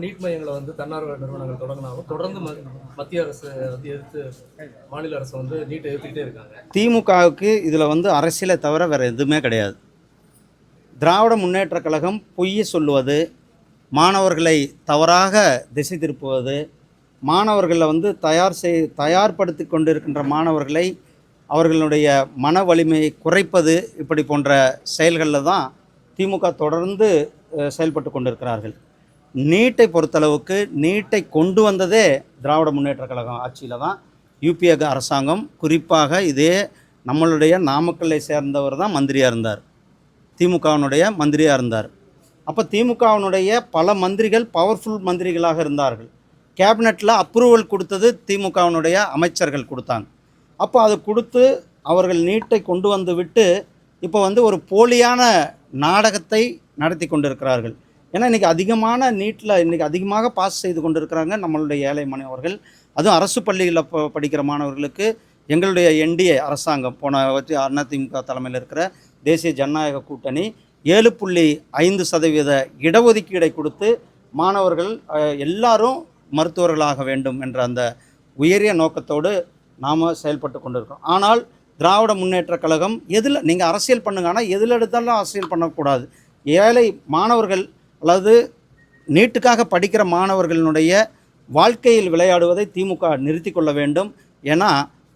NEET மையங்களை வந்து தன்னார்வ நிறுவனங்கள் தொடங்கினாலும் தொடர்ந்து மத்திய அரசு வந்து எதிர்த்து மாநில அரசு வந்து நீட்டை எதிர்த்துக்கிட்டே இருக்காங்க. திமுகவுக்கு இதில் வந்து அரசியலை தவிர வேறு எதுவுமே கிடையாது. திராவிட முன்னேற்ற கழகம் பொய்யை சொல்லுவது, மாணவர்களை தவறாக திசை திருப்புவது, மாணவர்களை வந்து தயார்படுத்தி கொண்டிருக்கின்ற மாணவர்களை அவர்களுடைய மன வலிமையை குறைப்பது, இப்படி போன்ற செயல்களில் தான் திமுக தொடர்ந்து செயல்பட்டு கொண்டிருக்கிறார்கள். நீட்டை பொறுத்தளவுக்கு நீட்டை கொண்டு வந்ததே திராவிட முன்னேற்ற கழகம் ஆட்சியில் தான். யூபிஏ அரசாங்கம் குறிப்பாக இதே நம்மளுடைய நாமக்கல்லை சேர்ந்தவர் தான் மந்திரியாக இருந்தார், திமுகவினுடைய மந்திரியாக இருந்தார். அப்போ திமுகவினுடைய பல மந்திரிகள் பவர்ஃபுல் மந்திரிகளாக இருந்தார்கள். கேபினெட்டில் அப்ரூவல் கொடுத்தது திமுகவினுடைய அமைச்சர்கள் கொடுத்தாங்க. அப்போ அது கொடுத்து அவர்கள் நீட்டை கொண்டு வந்து விட்டு இப்போ வந்து ஒரு போலியான நாடகத்தை நடத்தி கொண்டிருக்கிறார்கள். ஏன்னா இன்றைக்கி அதிகமான நீட்டில் அதிகமாக பாஸ் செய்து கொண்டிருக்கிறாங்க நம்மளுடைய ஏழை மாணவர்கள். அதுவும் அரசு பள்ளிகளில் படிக்கிற மாணவர்களுக்கு எங்களுடைய என்டிஏ அரசாங்கம் போன வச்சு அதிமுக தலைமையில் இருக்கிற தேசிய ஜனநாயக கூட்டணி 7.5% இடஒதுக்கீடை கொடுத்து மாணவர்கள் எல்லாரும் மருத்துவர்களாக வேண்டும் என்ற அந்த உயரிய நோக்கத்தோடு நாம் செயல்பட்டு கொண்டிருக்கிறோம். ஆனால் திராவிட முன்னேற்ற கழகம் எதில் நீங்கள் அரசியல் பண்ணுங்க, ஆனால் எதில் எடுத்தாலும் அரசியல் பண்ணக்கூடாது. ஏழை மாணவர்கள் அல்லது நீட்டுக்காக படிக்கிற மாணவர்களுடைய வாழ்க்கையில் விளையாடுவதை திமுக நிறுத்தி கொள்ள வேண்டும். ஏன்னா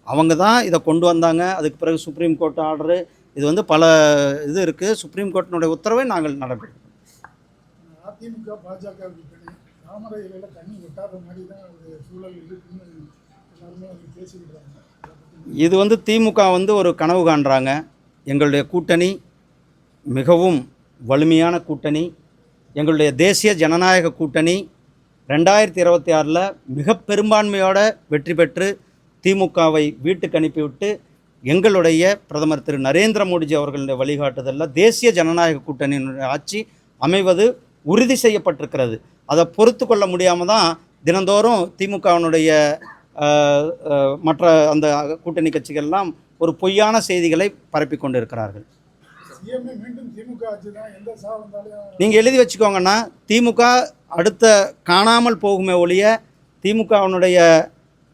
அவங்க தான் இதை கொண்டு வந்தாங்க. அதுக்கு பிறகு சுப்ரீம் கோர்ட் ஆர்டரு, இது வந்து பல இது இருக்குது. சுப்ரீம் கோர்ட்டினுடைய உத்தரவை நாங்கள் நடைபெறும். அதிமுக பாஜக தாமரையில தண்ணி ஒட்டாத மாதிரி தான் ஒரு சூழல் இருக்குன்னு எல்லாருமே பேசிக்கிட்டாங்க. இது வந்து திமுக வந்து ஒரு கனவு காண்றாங்க. எங்களுடைய கூட்டணி மிகவும் வலிமையான கூட்டணி. எங்களுடைய தேசிய ஜனநாயக கூட்டணி 2026 மிக பெரும்பான்மையோடு வெற்றி பெற்று திமுகவை வீட்டுக்கு அனுப்பிவிட்டு எங்களுடைய பிரதமர் திரு நரேந்திர மோடிஜி அவர்களுடைய வழிகாட்டுதலில் தேசிய ஜனநாயக கூட்டணியினுடைய ஆட்சி அமைவது உறுதி செய்யப்பட்டிருக்கிறது. அதை பொறுத்து கொள்ள முடியாமல் தான் தினந்தோறும் திமுகவினுடைய மற்ற அந்த கூட்டணி கட்சிகள்லாம் ஒரு பொய்யான செய்திகளை பரப்பி கொண்டு இருக்கிறார்கள். நீங்கள் எழுதி வச்சுக்கோங்கன்னா, திமுக அடுத்த காணாமல் போகுமே ஒழிய திமுகவினுடைய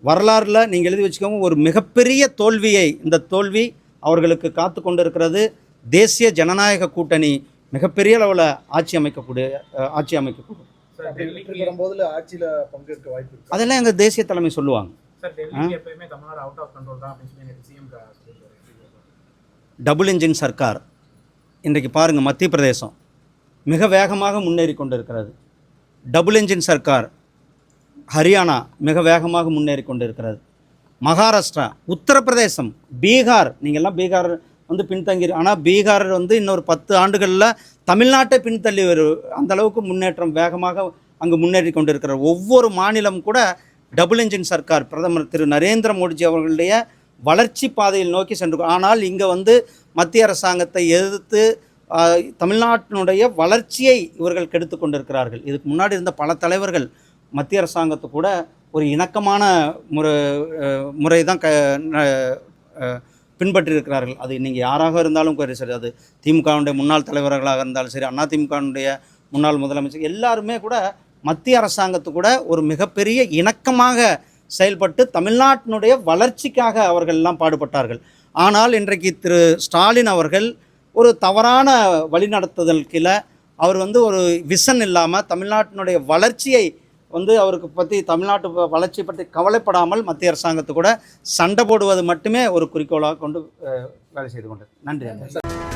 வரலாறில் நீங்கள் எழுதி வச்சுக்கோங்க ஒரு மிகப்பெரிய தோல்வியை, இந்த தோல்வி அவர்களுக்கு காத்து கொண்டு இருக்கிறது. தேசிய ஜனநாயக கூட்டணி மிகப்பெரிய அளவில் ஆட்சி அமைக்கக்கூடும். அதெல்லாம் எங்கள் தேசிய தலைமை சொல்லுவாங்க. டபுள் இன்ஜின் சர்க்கார் இன்றைக்கு பாருங்கள், மத்திய பிரதேசம் மிக வேகமாக முன்னேறி கொண்டிருக்கிறது. டபுள் இன்ஜின் சர்க்கார் ஹரியானா மிக வேகமாக முன்னேறி கொண்டிருக்கிறது. மகாராஷ்டிரா, உத்தரப்பிரதேசம், பீகார், நீங்கள்லாம் பீகார் வந்து பின்தங்கி, ஆனால் பீகார் வந்து இன்னொரு 10 ஆண்டுகளில் தமிழ்நாட்டை பின்தள்ளி வரும் அந்த அளவுக்கு முன்னேற்றம் வேகமாக அங்கு முன்னேறி கொண்டிருக்கிறார். ஒவ்வொரு மாநிலம் கூட டபுள் இன்ஜின் சர்க்கார் பிரதமர் திரு நரேந்திர மோடிஜி அவர்களுடைய வளர்ச்சி பாதையில் நோக்கி சென்று, ஆனால் இங்கே வந்து மத்திய அரசாங்கத்தை எதிர்த்து தமிழ்நாட்டினுடைய வளர்ச்சியை இவர்கள் கெடுத்து கொண்டிருக்கிறார்கள். இதுக்கு முன்னாடி இருந்த பல தலைவர்கள் மத்திய அரசாங்கத்தை கூட ஒரு இணக்கமான முறை தான் பின்பற்றியிருக்கிறார்கள். அது நீங்கள் யாராக இருந்தாலும் சரி, அது திமுகவுடைய முன்னாள் தலைவர்களாக இருந்தாலும் சரி, அதிமுகவுடைய முன்னாள் முதலமைச்சர் எல்லாருமே கூட மத்திய அரசாங்கத்து கூட ஒரு மிகப்பெரிய இணக்கமாக செயல்பட்டு தமிழ்நாட்டினுடைய வளர்ச்சிக்காக அவர்கள்லாம் பாடுபட்டார்கள். ஆனால் இன்றைக்கு திரு ஸ்டாலின் அவர்கள் ஒரு தவறான வழிநடத்துதல் கீழே அவர் வந்து ஒரு விஷன் இல்லாமல் தமிழ்நாட்டினுடைய வளர்ச்சியை வந்து அவருக்கு பற்றி தமிழ்நாட்டு வளர்ச்சி பற்றி கவலைப்படாமல் மத்திய அரசாங்கத்து கூட சண்டை போடுவது மட்டுமே ஒரு குறிக்கோளாக கொண்டு வேலை செய்து கொண்டது. நன்றி.